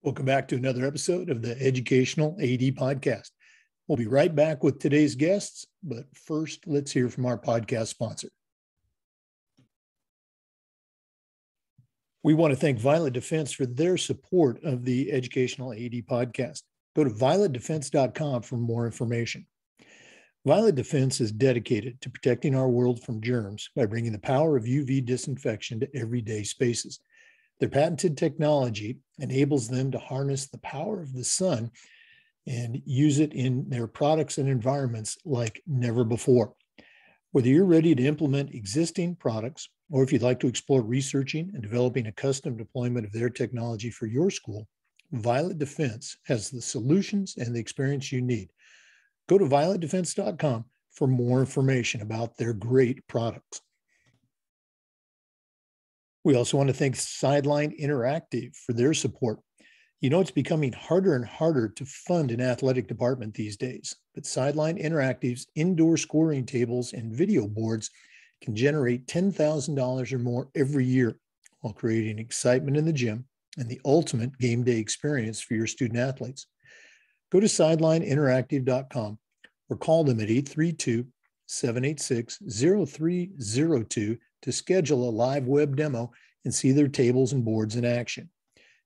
Welcome back to another episode of the Educational AD Podcast. We'll be right back with today's guests, but first, let's hear from our podcast sponsor. We want to thank Violet Defense for their support of the Educational AD Podcast. Go to violetdefense.com for more information. Violet Defense is dedicated to protecting our world from germs by bringing the power of UV disinfection to everyday spaces. Their patented technology enables them to harness the power of the sun and use it in their products and environments like never before. Whether you're ready to implement existing products or if you'd like to explore researching and developing a custom deployment of their technology for your school, Violet Defense has the solutions and the experience you need. Go to violetdefense.com for more information about their great products. We also want to thank Sideline Interactive for their support. You know, it's becoming harder and harder to fund an athletic department these days, but Sideline Interactive's indoor scoring tables and video boards can generate $10,000 or more every year while creating excitement in the gym and the ultimate game day experience for your student athletes. Go to sidelineinteractive.com or call them at 832-786-0302 to schedule a live web demo and see their tables and boards in action.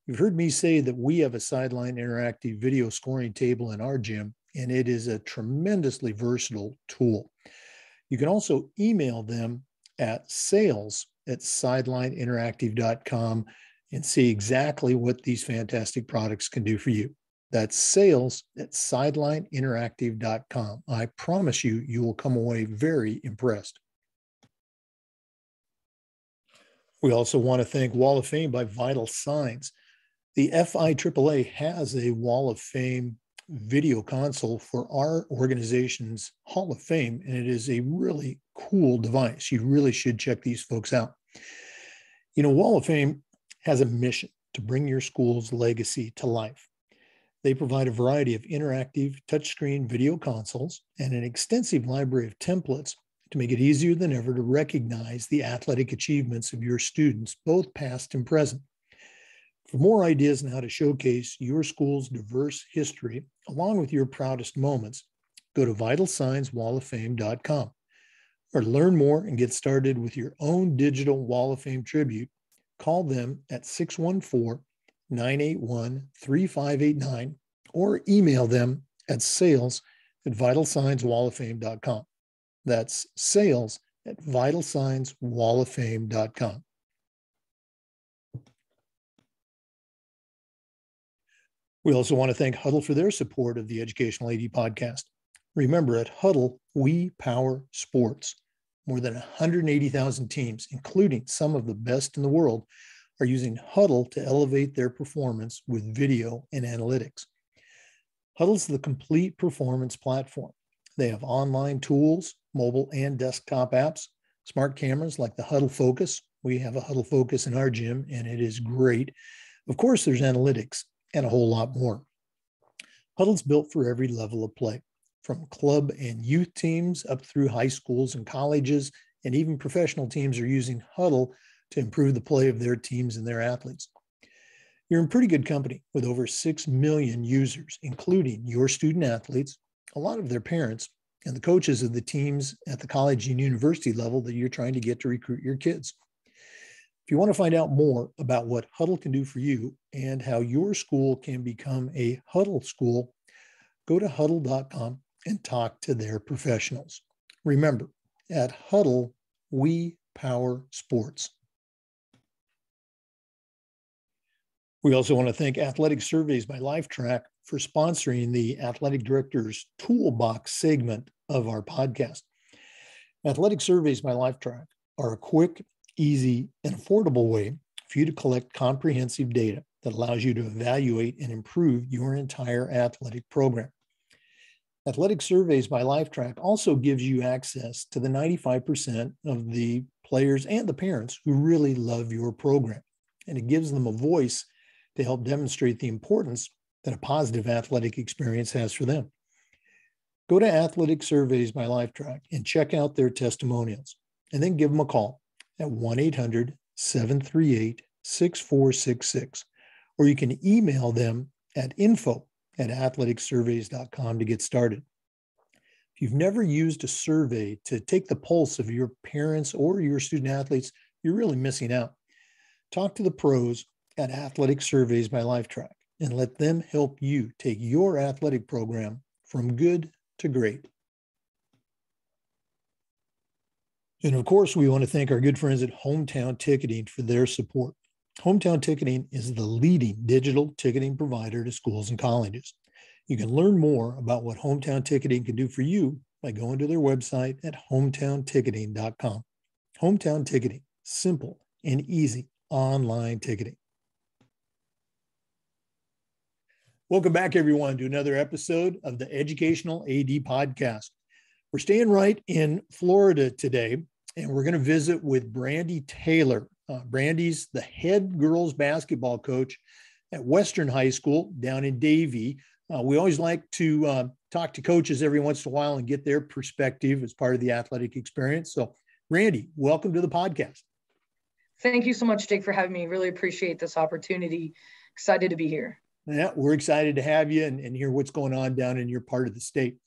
You've heard me say that we have a Sideline Interactive video scoring table in our gym, and it is a tremendously versatile tool. You can also email them at sales@sidelineinteractive.com and see exactly what these fantastic products can do for you. That's sales@sidelineinteractive.com. I promise you, you will come away very impressed. We also want to thank Wall of Fame by Vital Signs. The FIAAA has a Wall of Fame video console for our organization's Hall of Fame, and it is a really cool device. You really should check these folks out. You know, Wall of Fame has a mission to bring your school's legacy to life. They provide a variety of interactive touchscreen video consoles and an extensive library of templates to make it easier than ever to recognize the athletic achievements of your students, both past and present. For more ideas on how to showcase your school's diverse history, along with your proudest moments, go to vitalsignswalloffame.com. Or to learn more and get started with your own digital Wall of Fame tribute, call them at 614-981-3589 or email them at sales@vitalsignswalloffame.com. That's sales@vitalsignswalloffame.com. We also want to thank Huddle for their support of the Educational AD Podcast. Remember, at Huddle, we power sports. More than 180,000 teams, including some of the best in the world, are using Huddle to elevate their performance with video and analytics. Huddle's the complete performance platform. They have online tools, mobile and desktop apps, smart cameras like the Huddle Focus. We have a Huddle Focus in our gym, and it is great. Of course, there's analytics and a whole lot more. Huddle's built for every level of play, from club and youth teams up through high schools and colleges, and even professional teams are using Huddle to improve the play of their teams and their athletes. You're in pretty good company with over 6 million users, including your student athletes, a lot of their parents, and the coaches of the teams at the college and university level that you're trying to get to recruit your kids. If you want to find out more about what Huddle can do for you and how your school can become a Huddle school, go to huddle.com and talk to their professionals. Remember, at Huddle, we power sports. We also want to thank Athletic Surveys by Lifetrack for sponsoring the Athletic Director's Toolbox segment of our podcast. Athletic Surveys by Lifetrack are a quick, easy, and affordable way for you to collect comprehensive data that allows you to evaluate and improve your entire athletic program. Athletic Surveys by Lifetrack also gives you access to the 95% of the players and the parents who really love your program, and it gives them a voice to help demonstrate the importance that a positive athletic experience has for them. Go to Athletic Surveys by Lifetrack and check out their testimonials, and then give them a call at 1-800-738-6466 or you can email them at info@athleticsurveys.com to get started. If you've never used a survey to take the pulse of your parents or your student athletes, you're really missing out. Talk to the pros at Athletic Surveys by Lifetrack and let them help you take your athletic program from good to great. And of course, we want to thank our good friends at Hometown Ticketing for their support. Hometown Ticketing is the leading digital ticketing provider to schools and colleges. You can learn more about what Hometown Ticketing can do for you by going to their website at hometownticketing.com. Hometown Ticketing, simple and easy online ticketing. Welcome back, everyone, to another episode of the Educational AD Podcast. We're staying right in Florida today, and we're going to visit with Brandie Taylor. Brandie's the head girls basketball coach at Western High School down in Davie. We always like to talk to coaches every once in a while and get their perspective as part of the athletic experience. So, Brandie, welcome to the podcast. Thank you so much, Jake, for having me. Really appreciate this opportunity. Excited to be here. Yeah, we're excited to have you and hear what's going on down in your part of the state.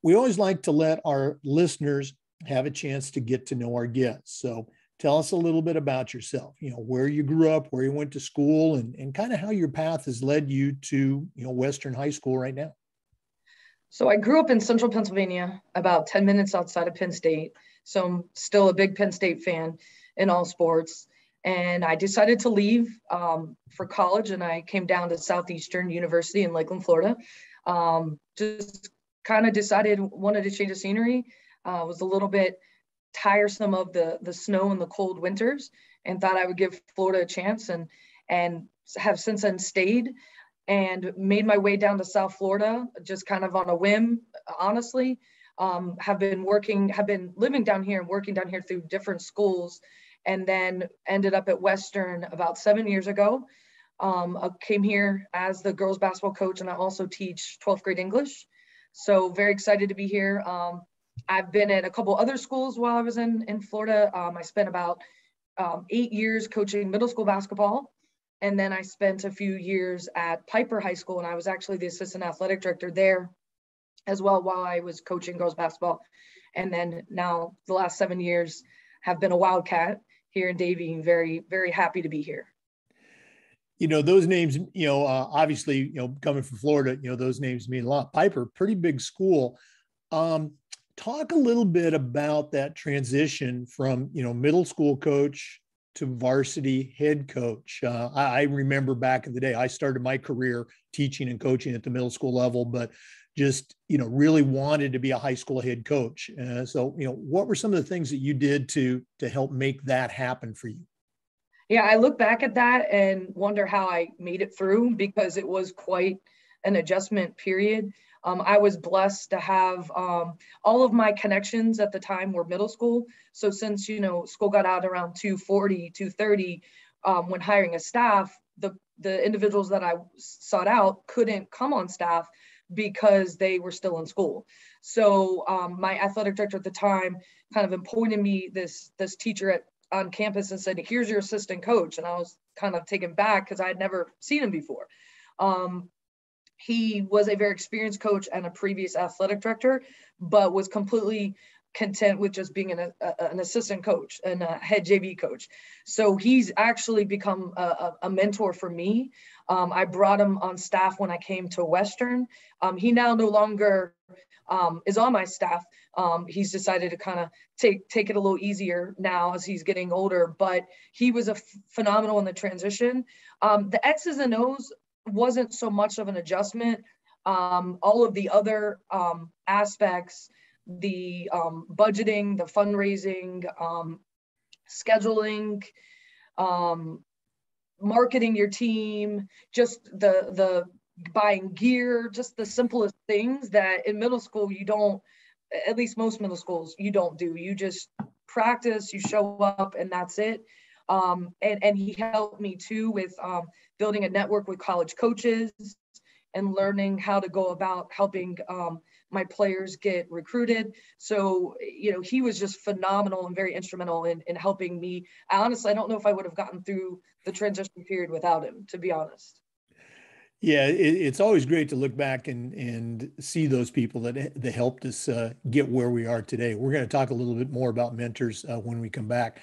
We always like to let our listeners have a chance to get to know our guests. So tell us a little bit about yourself, where you grew up, where you went to school, and kind of how your path has led you to, Western High School right now. So I grew up in central Pennsylvania, about 10 minutes outside of Penn State. So I'm still a big Penn State fan in all sports. And I decided to leave for college, and I came down to Southeastern University in Lakeland, Florida. Just kind of decided, wanted to change the scenery. Was a little bit tiresome of the snow and the cold winters, and thought I would give Florida a chance, and have since then stayed and made my way down to South Florida, just kind of on a whim, honestly. Have been living down here and working down here through different schools, and then ended up at Western about 7 years ago. I came here as the girls basketball coach, and I also teach 12th grade English. So very excited to be here. I've been at a couple other schools while I was in Florida. I spent about 8 years coaching middle school basketball. And then I spent a few years at Piper High School, and I was actually the assistant athletic director there as well while I was coaching girls basketball. And then now the last 7 years have been a Wildcat here in Davie. Very, very happy to be here. Those names, obviously, coming from Florida, those names mean a lot. Piper, pretty big school. Talk a little bit about that transition from, middle school coach to varsity head coach. I remember back in the day, I started my career teaching and coaching at the middle school level, but just, really wanted to be a high school head coach. So, what were some of the things that you did to help make that happen for you? Yeah, I look back at that and wonder how I made it through, because it was quite an adjustment period. I was blessed to have all of my connections at the time were middle school. So since, school got out around 2:40, 2:30, when hiring a staff, the individuals that I sought out couldn't come on staff because they were still in school. So my athletic director at the time kind of appointed me this teacher on campus and said, "Here's your assistant coach." And I was kind of taken back because I had never seen him before. He was a very experienced coach and a previous athletic director, but was completely content with just being an assistant coach and a head JV coach. So he's actually become a mentor for me. I brought him on staff when I came to Western. He now no longer is on my staff. He's decided to kind of take it a little easier now as he's getting older, but he was phenomenal in the transition. The X's and O's wasn't so much of an adjustment. All of the other aspects, the budgeting, the fundraising, scheduling, marketing your team, just the buying gear, just the simplest things that in middle school you don't, at least most middle schools, you don't do. You just practice, you show up, and that's it. And he helped me too with building a network with college coaches and learning how to go about helping my players get recruited. So, he was just phenomenal and very instrumental in helping me. Honestly, I don't know if I would have gotten through the transition period without him, to be honest. Yeah, it's always great to look back and see those people that helped us get where we are today. We're going to talk a little bit more about mentors when we come back.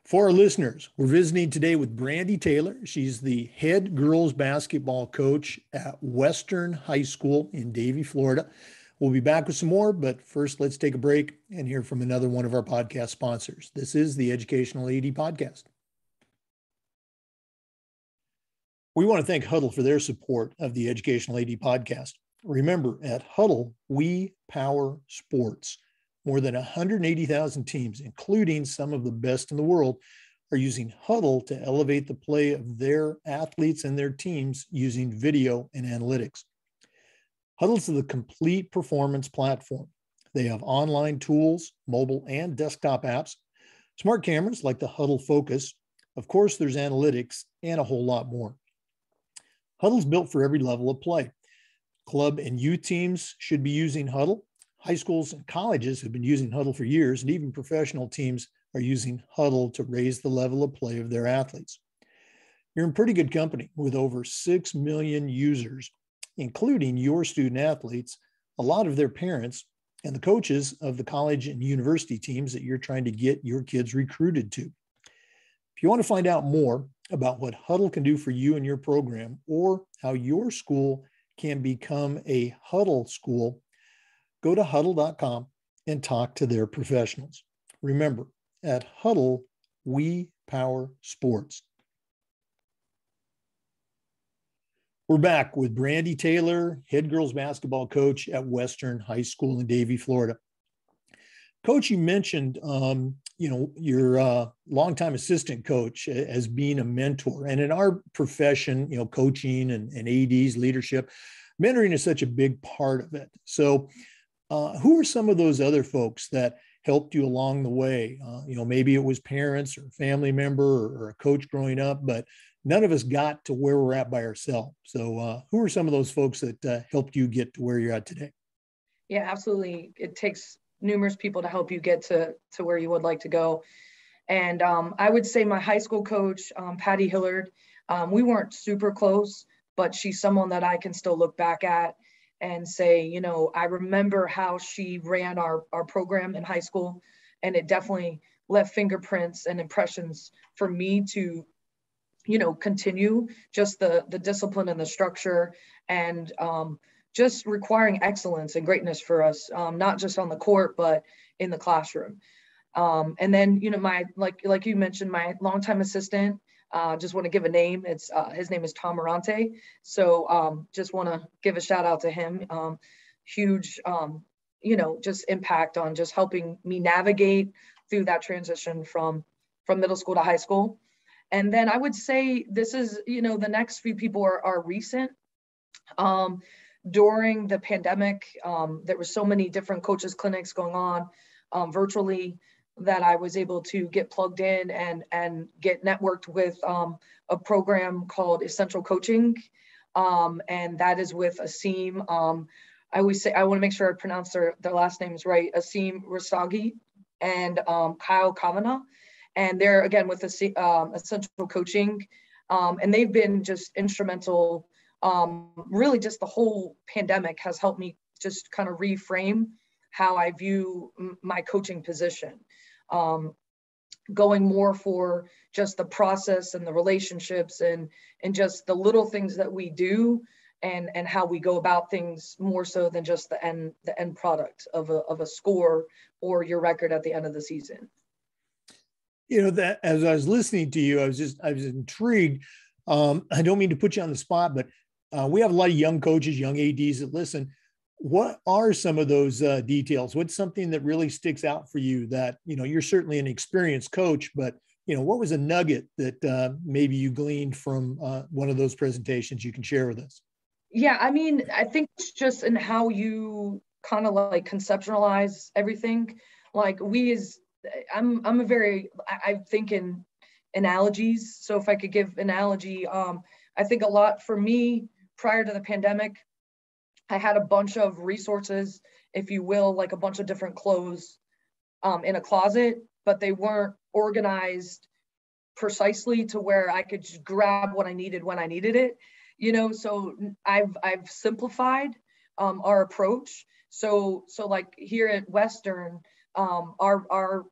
For our listeners, we're visiting today with Brandie Taylor. She's the head girls basketball coach at Western High School in Davie, Florida. We'll be back with some more, but first let's take a break and hear from another one of our podcast sponsors. This is the Educational AD Podcast. We want to thank Huddle for their support of the Educational AD Podcast. Remember, at Huddle, we power sports. More than 180,000 teams, including some of the best in the world, are using Huddle to elevate the play of their athletes and their teams using video and analytics. Huddle's the complete performance platform. They have online tools, mobile and desktop apps, smart cameras like the Huddle Focus. Of course, there's analytics and a whole lot more. Huddle's built for every level of play. Club and youth teams should be using Huddle. High schools and colleges have been using Huddle for years, and even professional teams are using Huddle to raise the level of play of their athletes. You're in pretty good company with over 6 million users, including your student athletes, a lot of their parents, and the coaches of the college and university teams that you're trying to get your kids recruited to. If you want to find out more about what Huddle can do for you and your program, or how your school can become a Huddle school, go to huddle.com and talk to their professionals. Remember, at Huddle, we power sports. We're back with Brandie Taylor, head girls basketball coach at Western High School in Davie, Florida. Coach, you mentioned, your longtime assistant coach as being a mentor. And in our profession, coaching and ADs, leadership, mentoring is such a big part of it. So who are some of those other folks that helped you along the way? Maybe it was parents or family member or a coach growing up, but none of us got to where we're at by ourselves. So who are some of those folks that helped you get to where you're at today? Yeah, absolutely. It takes numerous people to help you get to where you would like to go. And I would say my high school coach, Patty Hillard, we weren't super close, but she's someone that I can still look back at and say, I remember how she ran our program in high school, and it definitely left fingerprints and impressions for me to, continue just the discipline and the structure, and just requiring excellence and greatness for us, not just on the court, but in the classroom. And then, my, like you mentioned, my longtime assistant, just want to give a name. His name is Tom Morante. So just want to give a shout out to him. Huge, just impact on just helping me navigate through that transition from middle school to high school. And then I would say this is, the next few people are recent. During the pandemic, there were so many different coaches clinics going on virtually that I was able to get plugged in and get networked with a program called Essential Coaching. And that is with Asim. I always say, I want to make sure I pronounce their last names right, Asim Rasagi and Kyle Kavanagh. And they're, again, with Essential Coaching. And they've been just instrumental. Really just the whole pandemic has helped me just kind of reframe how I view my coaching position, going more for just the process and the relationships and just the little things that we do and how we go about things more so than just the end product of a score or your record at the end of the season. That as I was listening to you, I was intrigued. I don't mean to put you on the spot, but we have a lot of young coaches, young ADs that listen. What are some of those details? What's something that really sticks out for you that, you're certainly an experienced coach, but, what was a nugget that maybe you gleaned from one of those presentations you can share with us? Yeah, I mean, I think it's just in how you kind of like conceptualize everything. Like I think in analogies. So if I could give analogy, I think a lot for me prior to the pandemic, I had a bunch of resources, if you will, like a bunch of different clothes in a closet, but they weren't organized precisely to where I could just grab what I needed when I needed it. So I've simplified our approach. So like here at Western, our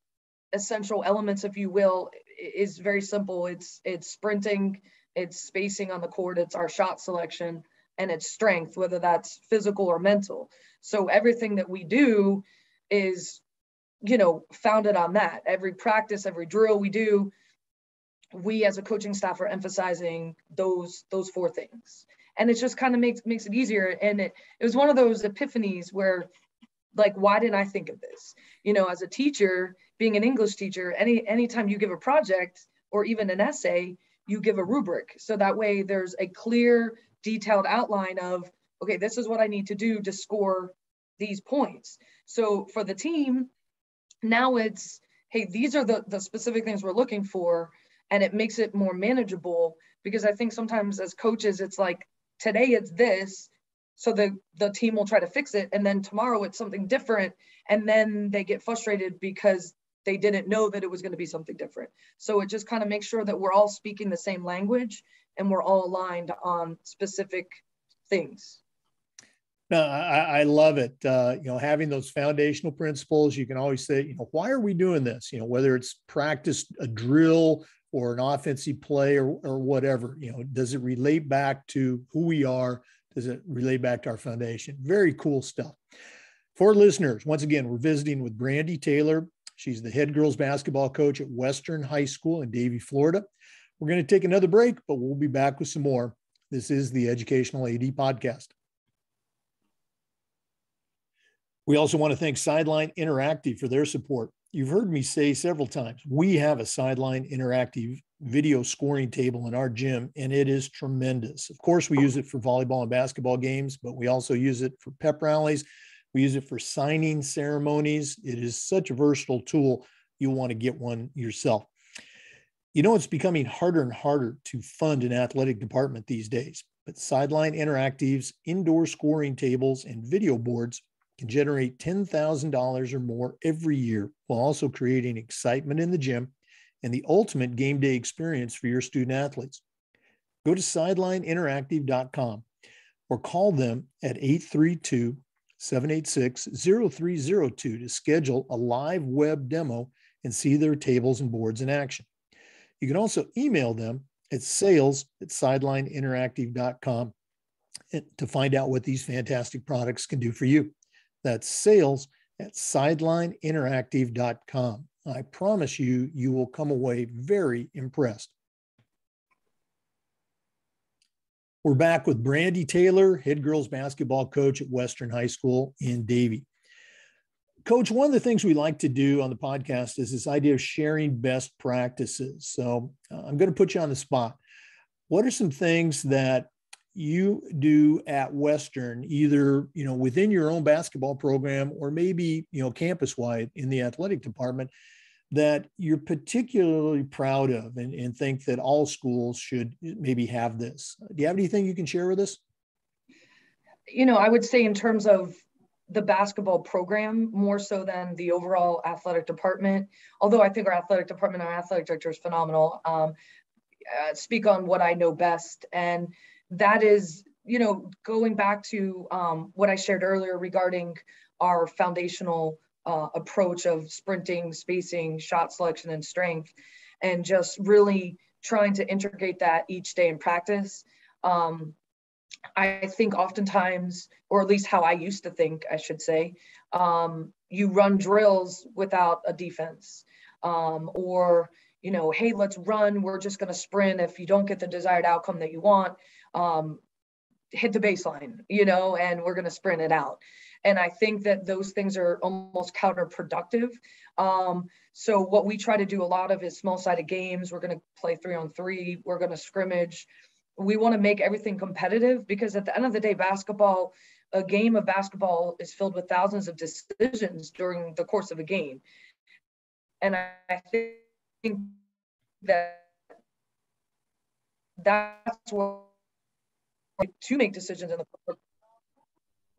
essential elements, if you will, is very simple. It's sprinting, it's spacing on the court, it's our shot selection, and it's strength, whether that's physical or mental. So everything that we do is, founded on that. Every practice, every drill we do, we as a coaching staff are emphasizing those four things. And it just kind of makes it easier. And it was one of those epiphanies where, like, why didn't I think of this? As a teacher, being an English teacher, anytime you give a project or even an essay, you give a rubric. So that way there's a clear, detailed outline of, okay, this is what I need to do to score these points. So for the team, now it's, hey, these are the specific things we're looking for. And it makes it more manageable, because I think sometimes as coaches, it's like, today it's this, so the team will try to fix it. And then tomorrow it's something different. And then they get frustrated because they didn't know that it was going to be something different. So it just kind of makes sure that we're all speaking the same language and we're all aligned on specific things. No, I love it. Having those foundational principles, you can always say, why are we doing this? Whether it's practice, a drill, or an offensive play, or whatever, does it relate back to who we are? Does it relate back to our foundation? Very cool stuff. For listeners, once again, we're visiting with Brandie Taylor. She's the head girls basketball coach at Western High School in Davie, Florida. We're going to take another break, but we'll be back with some more. This is the Educational AD Podcast. We also want to thank Sideline Interactive for their support. You've heard me say several times, we have a Sideline Interactive video scoring table in our gym, and it is tremendous. Of course, we use it for volleyball and basketball games, but we also use it for pep rallies. We use it for signing ceremonies. It is such a versatile tool. You'll want to get one yourself. It's becoming harder and harder to fund an athletic department these days, but Sideline Interactive's indoor scoring tables and video boards can generate $10,000 or more every year, while also creating excitement in the gym and the ultimate game day experience for your student athletes. Go to sidelineinteractive.com or call them at 832-786-0302 to schedule a live web demo and see their tables and boards in action. You can also email them at sales@sidelineinteractive.com to find out what these fantastic products can do for you. That's sales@sidelineinteractive.com. I promise you, you will come away very impressed. We're back with Brandie Taylor, head girls basketball coach at Western High School in Davie. Coach, one of the things we like to do on the podcast is this idea of sharing best practices. So I'm going to put you on the spot. What are some things that you do at Western, either, within your own basketball program or maybe, campus-wide in the athletic department, that you're particularly proud of and think that all schools should maybe have this? Do you have anything you can share with us? I would say in terms of the basketball program, more so than the overall athletic department, although I think our athletic department, our athletic director is phenomenal. Speak on what I know best. And that is, going back to what I shared earlier regarding our foundational approach of sprinting, spacing, shot selection, and strength, and just really trying to integrate that each day in practice. I think oftentimes, or at least how I used to think, I should say, you run drills without a defense, or, hey, let's run. We're just going to sprint. If you don't get the desired outcome that you want, hit the baseline, and we're going to sprint it out. And I think that those things are almost counterproductive. So what we try to do a lot of is small-sided games. We're going to play 3-on-3. We're going to scrimmage. We want to make everything competitive, because at the end of the day, a game of basketball is filled with thousands of decisions during the course of a game. And I think that that's what, to make decisions in the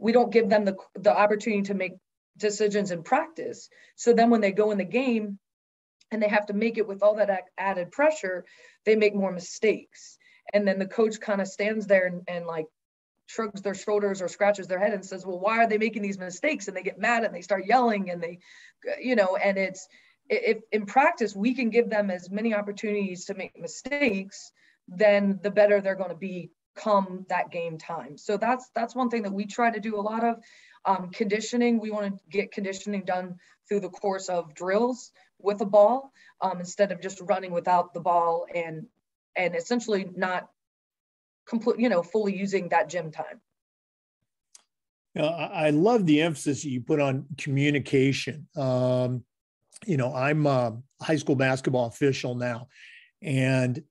we don't give them the opportunity to make decisions in practice. So then when they go in the game and they have to make it with all that added pressure, they make more mistakes. And then the coach kind of stands there and like shrugs their shoulders or scratches their head and says, well, why are they making these mistakes? And they get mad and they start yelling and they, and if in practice, we can give them as many opportunities to make mistakes, then the better they're going to be come that game time. So that's one thing that we try to do a lot of. Conditioning, we want to get conditioning done through the course of drills with a ball, instead of just running without the ball and essentially not fully using that gym time. I love the emphasis you put on communication. I'm a high school basketball official now, and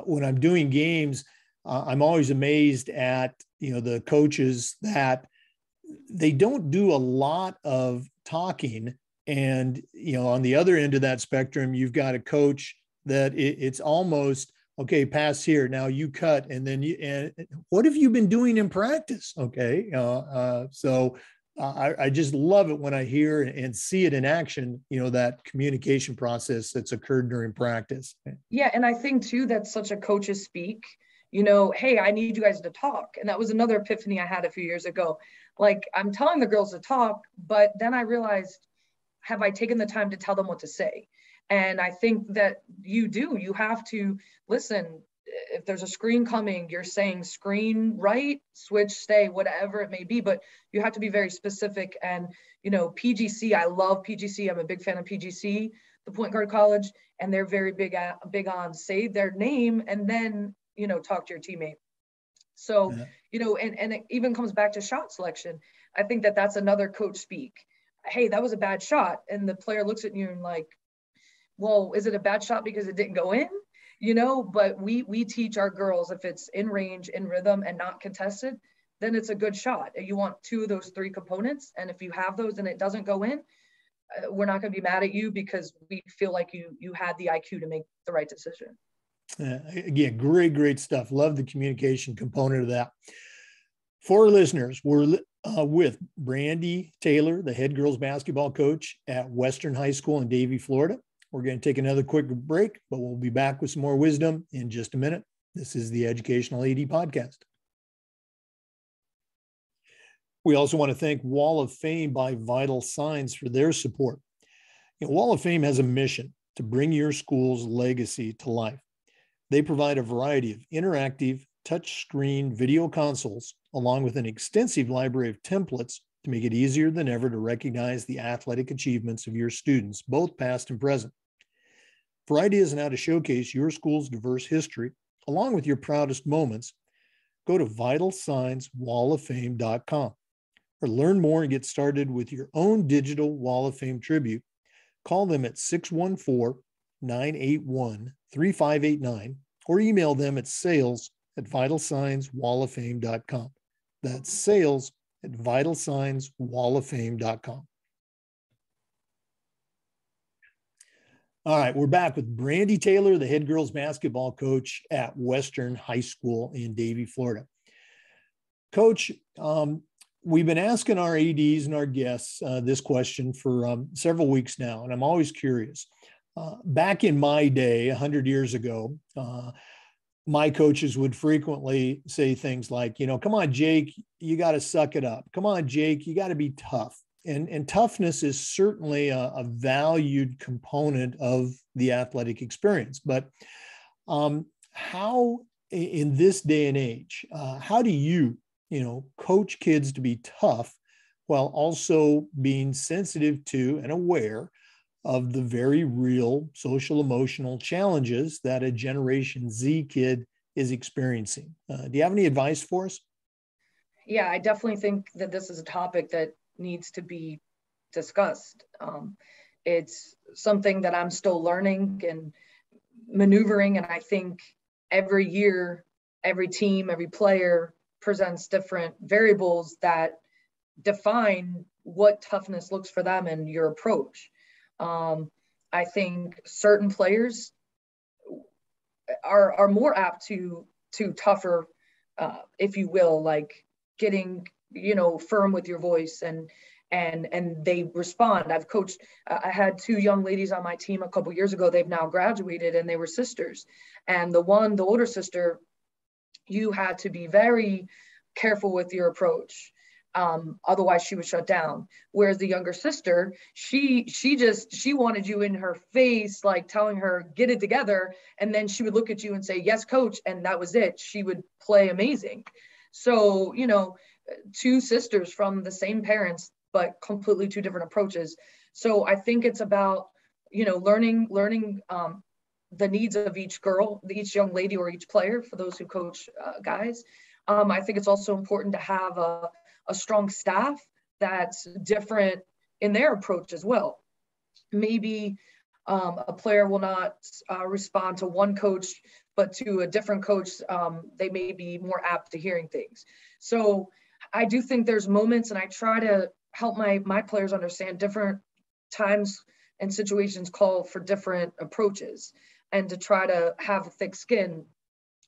when I'm doing games, I'm always amazed at the coaches that they don't do a lot of talking, and on the other end of that spectrum, you've got a coach that it's almost, okay, pass here, now you cut, and then and what have you been doing in practice? Okay, so I just love it when I hear and see it in action, that communication process that's occurred during practice. Yeah, and I think too that's such a coach's speak. Hey, I need you guys to talk. And that was another epiphany I had a few years ago. Like, I'm telling the girls to talk, but then I realized, have I taken the time to tell them what to say? And I think that you have to listen. If there's a screen coming, you're saying screen right, switch, stay, whatever it may be, but you have to be very specific. And, PGC, I love PGC. I'm a big fan of PGC, the Point Guard College, and they're very big on say their name and then, talk to your teammate. So, and it even comes back to shot selection. I think that that's another coach speak. Hey, that was a bad shot. And the player looks at you and like, well, is it a bad shot because it didn't go in? But we teach our girls, if it's in range, in rhythm, and not contested, then it's a good shot. You want two of those three components. And if you have those and it doesn't go in, we're not going to be mad at you because we feel like you had the IQ to make the right decision. Again, great stuff. Love the communication component of that. For our listeners, we're with Brandie Taylor, the head girls basketball coach at Western High School in Davie, Florida. We're going to take another quick break, but we'll be back with some more wisdom in just a minute. This is the Educational AD Podcast. We also want to thank Wall of Fame by Vital Signs for their support. Wall of Fame has a mission to bring your school's legacy to life. They provide a variety of interactive touchscreen video consoles, along with an extensive library of templates to make it easier than ever to recognize the athletic achievements of your students, both past and present. For ideas on how to showcase your school's diverse history, along with your proudest moments, go to vitalsignswalloffame.com or learn more and get started with your own digital Wall of Fame tribute. Call them at 614-981-3589 or email them at sales@vitalsignswalloffame.com. That's sales@vitalsignswalloffame.com. All right, we're back with Brandie Taylor, the head girls basketball coach at Western High School in Davie, Florida. Coach, we've been asking our ADs and our guests this question for several weeks now, and I'm always curious. Back in my day, 100 years ago, my coaches would frequently say things like, come on, Jake, you got to suck it up. Come on, Jake, you got to be tough. And toughness is certainly a valued component of the athletic experience. But how, in this day and age, how do you, coach kids to be tough while also being sensitive to and aware of the very real social emotional challenges that a Generation Z kid is experiencing? Do you have any advice for us? Yeah, I definitely think that this is a topic that needs to be discussed. It's something that I'm still learning and maneuvering, and I think every year, every team, every player presents different variables that define what toughness looks for them and your approach. I think certain players are more apt to tougher, if you will, like getting firm with your voice, and they respond. I've coached, I had 2 young ladies on my team a couple years ago. They've now graduated, and they were sisters. And the older sister, you had to be very careful with your approach. Otherwise she would shut down. Whereas the younger sister, she wanted you in her face, like telling her, get it together. And then she would look at you and say, yes, coach. And that was it. She would play amazing. So, 2 sisters from the same parents, but completely 2 different approaches. So I think it's about, learning the needs of each girl, each young lady, or each player, for those who coach guys. I think it's also important to have a strong staff that's different in their approach as well. Maybe a player will not respond to one coach, but to a different coach, they may be more apt to hearing things. So I do think there's moments, and I try to help my players understand different times and situations call for different approaches, and to try to have a thick skin.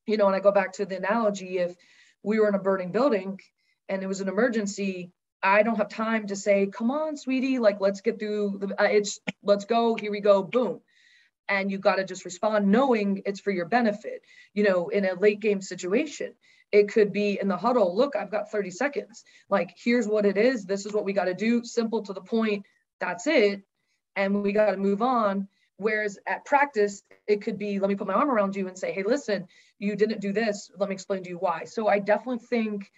And I go back to the analogy, if we were in a burning building and it was an emergency, I don't have time to say, come on, sweetie, like, let's get through let's go, here we go, boom. And you got to just respond knowing it's for your benefit. In a late game situation, it could be in the huddle, look, I've got 30 seconds. Like, here's what it is. This is what we got to do. Simple, to the point. That's it. And we got to move on. Whereas at practice, it could be, let me put my arm around you and say, hey, listen, you didn't do this. Let me explain to you why. So I definitely think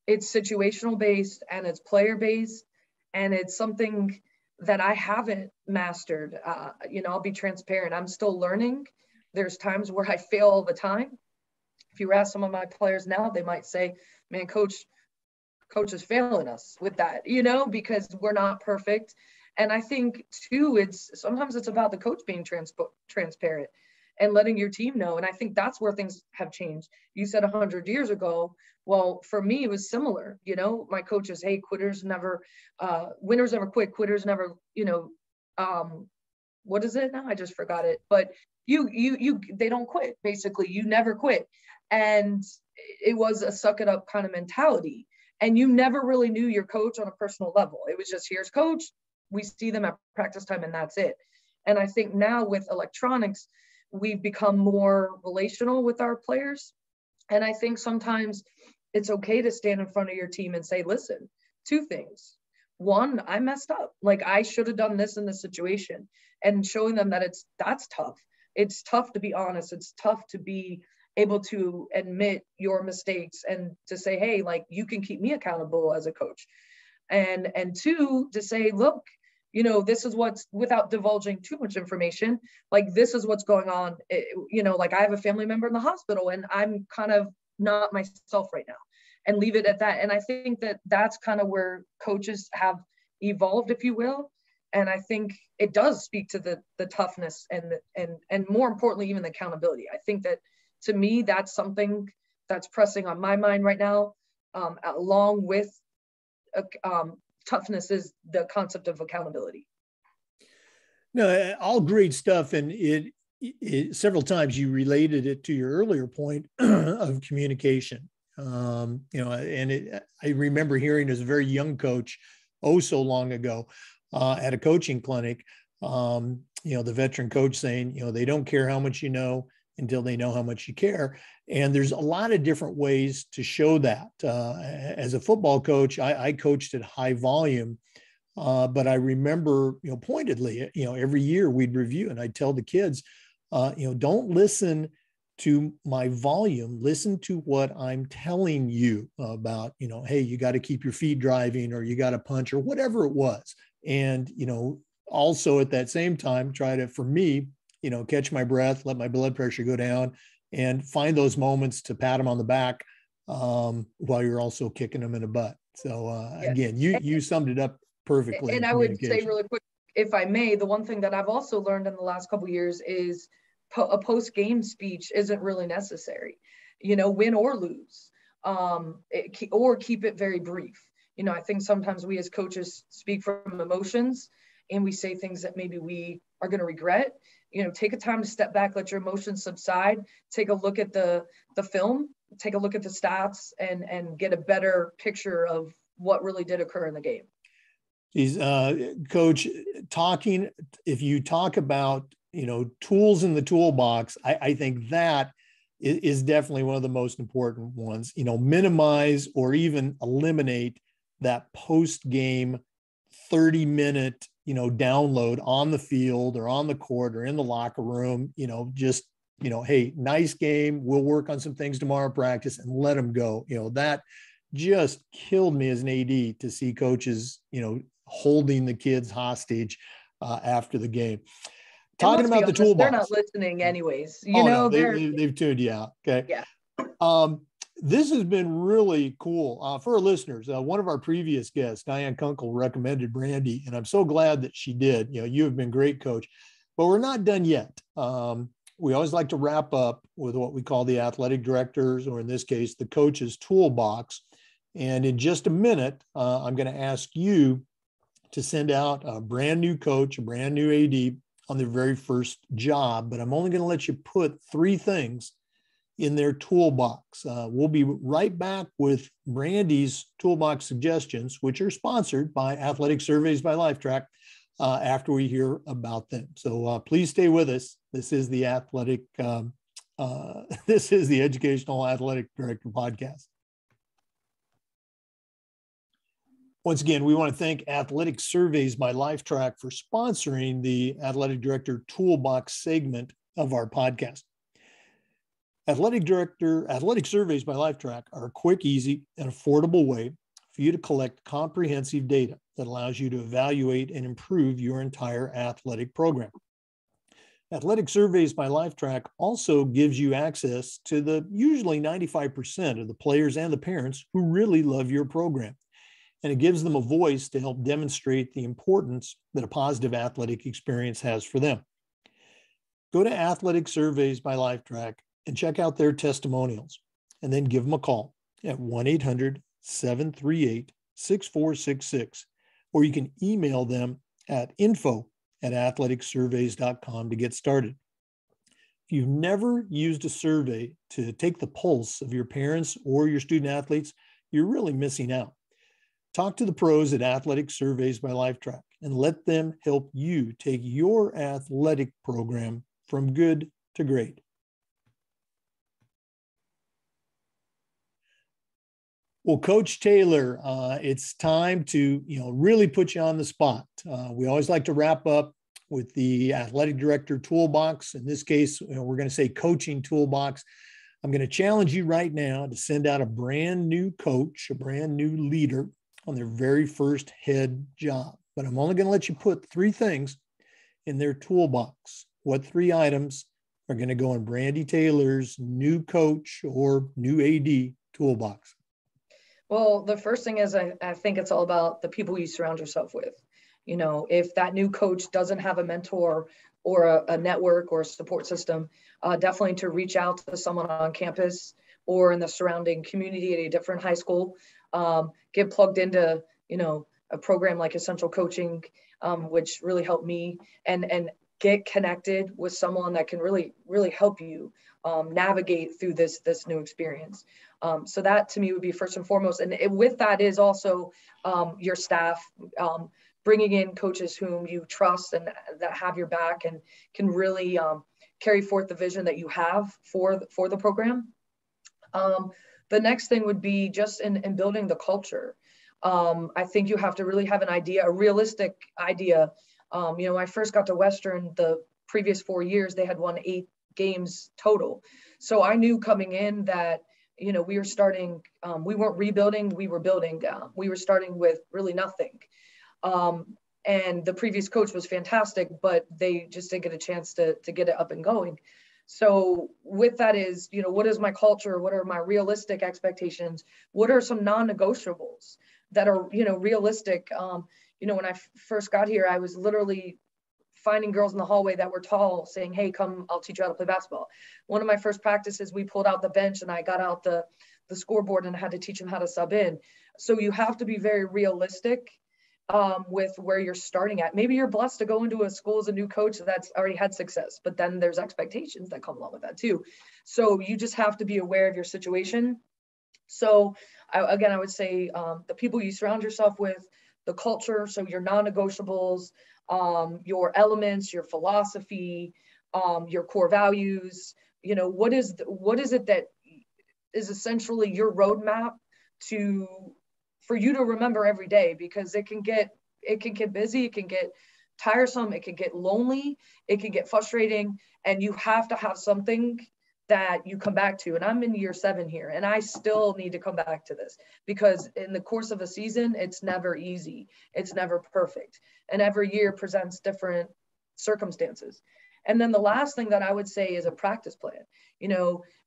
it's situational based, and it's player based, and it's something that I haven't mastered. I'll be transparent. I'm still learning. There's times where I fail all the time. If you ask some of my players now, they might say, man, coach is failing us with that, because we're not perfect. And I think too, sometimes it's about the coach being transparent and letting your team know. And I think that's where things have changed. You said 100 years ago. Well, for me, it was similar. My coaches, hey, winners never quit, quitters never, what is it now? I just forgot it. But they don't quit. Basically, you never quit. And it was a suck it up kind of mentality. And you never really knew your coach on a personal level. It was just, here's coach. We see them at practice time, and that's it. And I think now with electronics, we've become more relational with our players. And I think sometimes it's okay to stand in front of your team and say, listen, 2 things. 1, I messed up. Like, I should have done this in this situation, and showing them that that's tough. It's tough to be honest. It's tough to be able to admit your mistakes and to say, hey, like, you can keep me accountable as a coach. And 2, to say, look, this is what's, without divulging too much information, like, this is what's going on. Like, I have a family member in the hospital, and I'm kind of not myself right now, and leave it at that. And I think that that's kind of where coaches have evolved, if you will. And I think it does speak to the toughness and more importantly, even the accountability. I think that, to me, that's something that's pressing on my mind right now, along with toughness, is the concept of accountability. No, all great stuff. And it several times you related it to your earlier point of communication. I remember hearing as a very young coach, so long ago, at a coaching clinic, the veteran coach saying, they don't care how much you know until they know how much you care. And there's a lot of different ways to show that. As a football coach, I coached at high volume, but I remember, pointedly, every year we'd review, and I'd tell the kids, don't listen to my volume, listen to what I'm telling you about, hey, you got to keep your feet driving, or you got to punch, or whatever it was. And, also at that same time, try to, for me, catch my breath, let my blood pressure go down, and find those moments to pat them on the back while you're also kicking them in the butt. So again, you summed it up perfectly. And I would say really quick, if I may, the one thing that I've also learned in the last couple of years is a post-game speech isn't really necessary, win or lose, or keep it very brief. I think sometimes we as coaches speak from emotions, and we say things that maybe we are going to regret. Take a time to step back, let your emotions subside, take a look at the film, take a look at the stats, and get a better picture of what really did occur in the game. He's Coach, if you talk about, tools in the toolbox, I think that is definitely one of the most important ones. Minimize or even eliminate that post-game 30-minute, download on the field or on the court or in the locker room, hey, nice game. We'll work on some things tomorrow practice, and let them go. That just killed me as an AD to see coaches, holding the kids hostage after the game. Talking about the toolbox. They're not listening anyways. They've tuned you out. Okay. Yeah. This has been really cool for our listeners. One of our previous guests, Diane Kunkel, recommended Brandie, and I'm so glad that she did. You have been great, Coach, but we're not done yet. We always like to wrap up with what we call the athletic directors, or in this case, the coach's toolbox. And in just a minute, I'm going to ask you to send out a brand new coach, a brand new AD on their very first job, but I'm only going to let you put 3 things in their toolbox. We'll be right back with Brandie's toolbox suggestions, which are sponsored by Athletic Surveys by Lifetrack, after we hear about them. So please stay with us. This is the Educational Athletic Director Podcast. Once again, we want to thank Athletic Surveys by Lifetrack for sponsoring the Athletic Director Toolbox segment of our podcast. Athletic Surveys by Lifetrack are a quick, easy, and affordable way for you to collect comprehensive data that allows you to evaluate and improve your entire athletic program. Athletic Surveys by Lifetrack also gives you access to the usually 95% of the players and the parents who really love your program. And it gives them a voice to help demonstrate the importance that a positive athletic experience has for them. Go to Athletic Surveys by Lifetrack and check out their testimonials, and then give them a call at 1-800-738-6466, or you can email them at info@athleticsurveys.com to get started. If you've never used a survey to take the pulse of your parents or your student athletes, you're really missing out. Talk to the pros at Athletic Surveys by Lifetrack and let them help you take your athletic program from good to great. Well, Coach Taylor, it's time to really put you on the spot. We always like to wrap up with the athletic director toolbox. In this case, we're going to say coaching toolbox. I'm going to challenge you right now to send out a brand new coach, a brand new leader on their very first head job. But I'm only going to let you put 3 things in their toolbox. What 3 items are going to go in Brandie Taylor's new coach or new AD toolbox? Well, the first thing is I think it's all about the people you surround yourself with. If that new coach doesn't have a mentor or a network or a support system, definitely to reach out to someone on campus or in the surrounding community at a different high school. Get plugged into, a program like Essential Coaching, which really helped me, and get connected with someone that can really, really help you navigate through this new experience. So that to me would be first and foremost. And with that is also your staff, bringing in coaches whom you trust and that have your back and can really carry forth the vision that you have for the program. The next thing would be just in building the culture. I think you have to really have an idea, a realistic idea. When I first got to Western, the previous 4 years, they had won 8 games total. So I knew coming in that, we were starting, we weren't rebuilding, we were building. We were starting with really nothing. And the previous coach was fantastic, but they just didn't get a chance to get it up and going. So with that is, what is my culture? What are my realistic expectations? What are some non-negotiables that are, realistic? When I first got here, I was literally finding girls in the hallway that were tall saying, hey, come, I'll teach you how to play basketball. One of my first practices, we pulled out the bench and I got out the scoreboard and I had to teach them how to sub in. So you have to be very realistic with where you're starting at. Maybe you're blessed to go into a school as a new coach that's already had success, but then there's expectations that come along with that too. So you just have to be aware of your situation, So I would say the people you surround yourself with, the culture, so your non-negotiables, your elements, your philosophy, your core values, what is it that is essentially your roadmap for you to remember every day, because it can get busy, it can get tiresome, it can get lonely, it can get frustrating, and you have to have something that you come back to. And I'm in year 7 here, and I still need to come back to this, because in the course of a season, it's never easy. It's never perfect. And every year presents different circumstances. And then the last thing that I would say is a practice plan.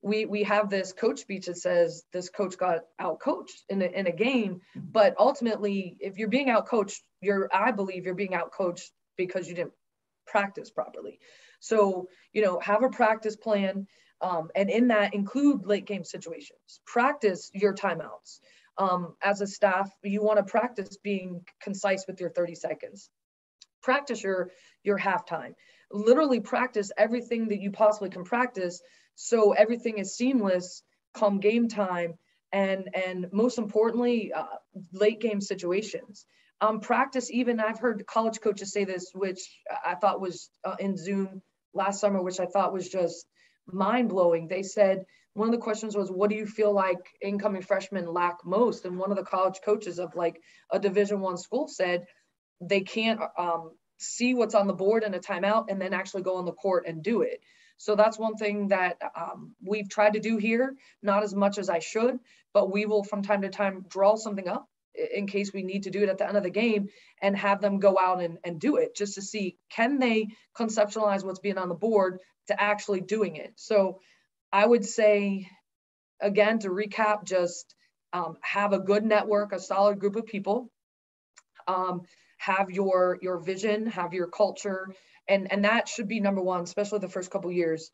We have this coach speech that says this coach got out coached in a game, but ultimately, if you're being out coached, I believe you're being out coached because you didn't practice properly. So, have a practice plan. And in that, include late game situations. Practice your timeouts. As a staff, you want to practice being concise with your 30 seconds. Practice your halftime. Literally practice everything that you possibly can practice, so everything is seamless come game time. And most importantly, late game situations. Practice, even I've heard college coaches say this, which I thought was in Zoom last summer, which I thought was just mind-blowing. They said one of the questions was, what do you feel like incoming freshmen lack most? And one of the college coaches of like a Division I school said they can't see what's on the board in a timeout and then actually go on the court and do it. So that's one thing that we've tried to do here, not as much as I should, but we will from time to time draw something up in case we need to do it at the end of the game and have them go out and do it, just to see, can they conceptualize what's being on the board to actually doing it. So I would say, again, to recap, just have a good network, a solid group of people, have your vision, have your culture, and that should be number one, especially the first couple of years.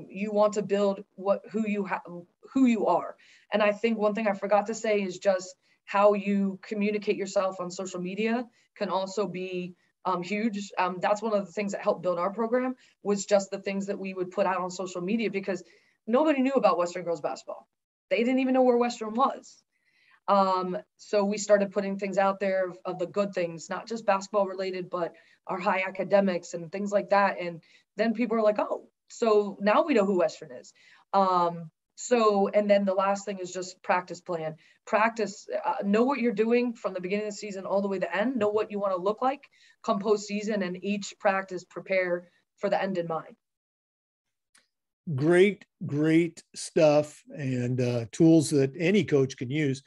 You want to build who you are. And I think one thing I forgot to say is just how you communicate yourself on social media can also be huge. That's one of the things that helped build our program, was just the things that we would put out on social media, because nobody knew about Western girls basketball. They didn't even know where Western was. So we started putting things out there of the good things, not just basketball related, but our high academics and things like that. And then people are like, oh, so now we know who Western is. And then the last thing is just practice plan. Practice, know what you're doing from the beginning of the season all the way to the end. Know what you want to look like come postseason, and each practice prepare for the end in mind. Great stuff, and tools that any coach can use.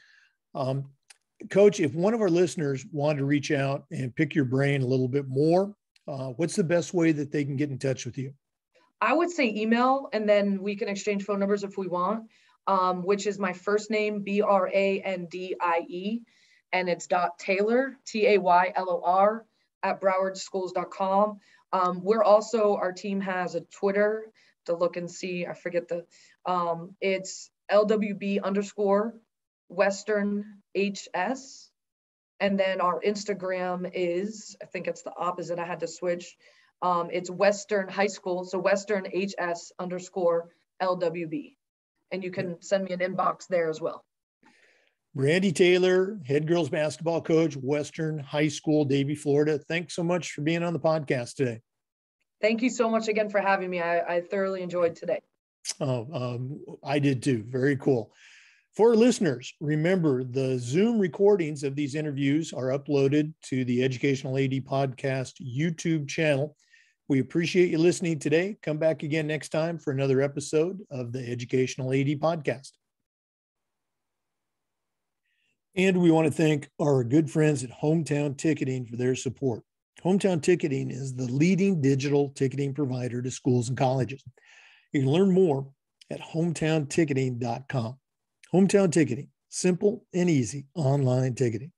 Coach, if one of our listeners wanted to reach out and pick your brain a little bit more, what's the best way that they can get in touch with you? I would say email, and then we can exchange phone numbers if we want, which is my first name, Brandie, and it's .Taylor, Taylor, at browardschools.com. We're also, our team has a Twitter to look and see. I forget it's LWB_ Western H.S. And then our Instagram is, I think it's the opposite. I had to switch. It's Western High School. So Western H.S. _ LWB. And you can send me an inbox there as well. Brandie Taylor, head girls basketball coach, Western High School, Davie, Florida. Thanks so much for being on the podcast today. Thank you so much again for having me. I thoroughly enjoyed today. I did too. Very cool. For listeners, remember the Zoom recordings of these interviews are uploaded to the Educational AD Podcast YouTube channel. We appreciate you listening today. Come back again next time for another episode of the Educational AD Podcast. And we want to thank our good friends at Hometown Ticketing for their support. Hometown Ticketing is the leading digital ticketing provider to schools and colleges. You can learn more at hometownticketing.com. Hometown Ticketing, simple and easy online ticketing.